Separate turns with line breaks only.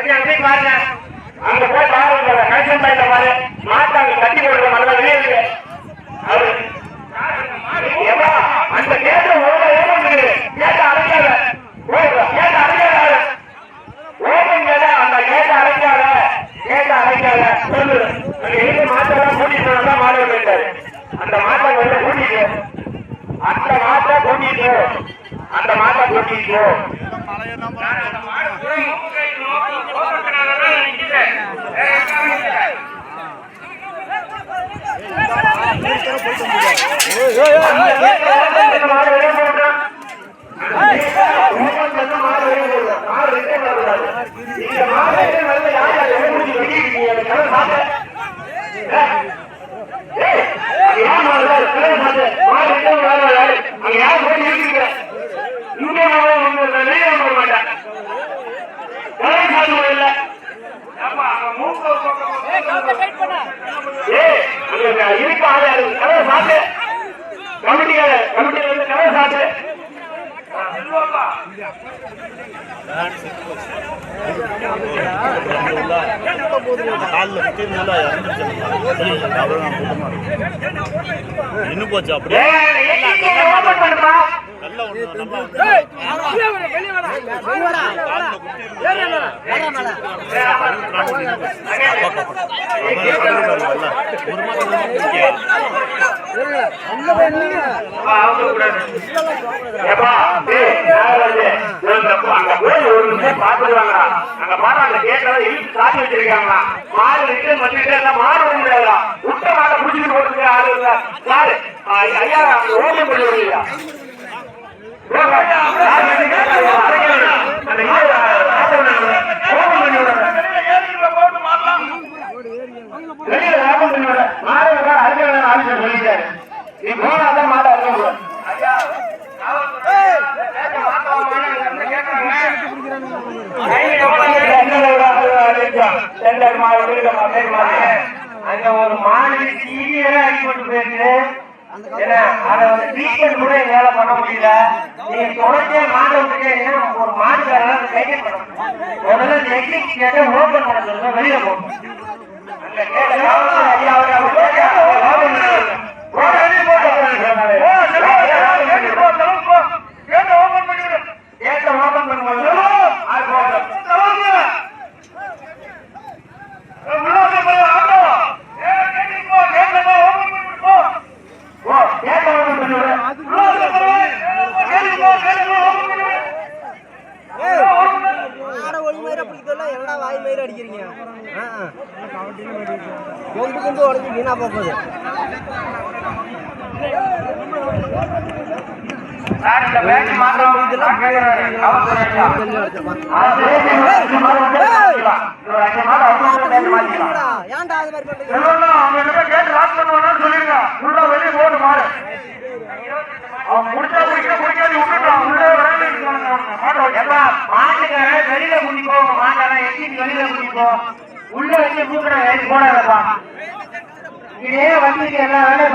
போய் பாருங்க. அங்க போய் பாருங்க, கலெக்ஷன் பாயிண்ட்ல பாரு, மாட்டாங்க கட்டி போடுற மழை வெளியே இருக்கு. அவரு அந்த கேட்ட ஓபன் கேட்ட அடைக்காத, கேட்ட அடைக்காத, ஓபன் கேட்ட அந்த கேட்ட அடைக்காத, கேட்ட அடைக்காத சொல்லு. அங்க எங்க மாட்டெல்லாம் கூட்டிட்டு வந்தா மாடு போயிட்டாரு. அந்த மாட்டை வந்து கூட்டிட்டு, அந்த மாட்டை கூட்டிட்டு, அந்த மாட்டை கூட்டிட்டு
இன்னும் போச்சு அப்படியே
வச்சிருக்காங்களா மாடு ரிட்டர்ன் பண்ணிட்டு மாடு வர முடியாதா விட்ட மாட்டை புடிச்சிட்டு போட்டு ஆளு இல்ல யாரு ஐயா ஓபன் பண்ணி விடுறீங்க நீ போனாதான் மாட்டை அறுக்க அங்க ஒரு மாடு சீரியரா அடிபட்டு போயிருக்கு. அதை வந்து ட்ரீட்மெண்ட் கூட எங்களால பண்ண முடியல. நீங்க தொடர்ச்சியா மாட்டை விட்டுட்டீங்கன்னா ஒரு மாட்டுக்காரங்க கைட் பண்ணணும். முதல்ல நெக்லிக் கேட்ட ஓபன் பண்ண சொல்லுங்க, வெளியில போகணும். அங்க கேட்ட ஐயா வீணா போகுது. வெளியில குடிப்போ மாட்டெல்லாம் எட்டி வெளியில குடிப்போ உள்ள வச்சு கூப்பிட போடாதப்பா. இதே வண்டிக்கு எல்லா வேலையும்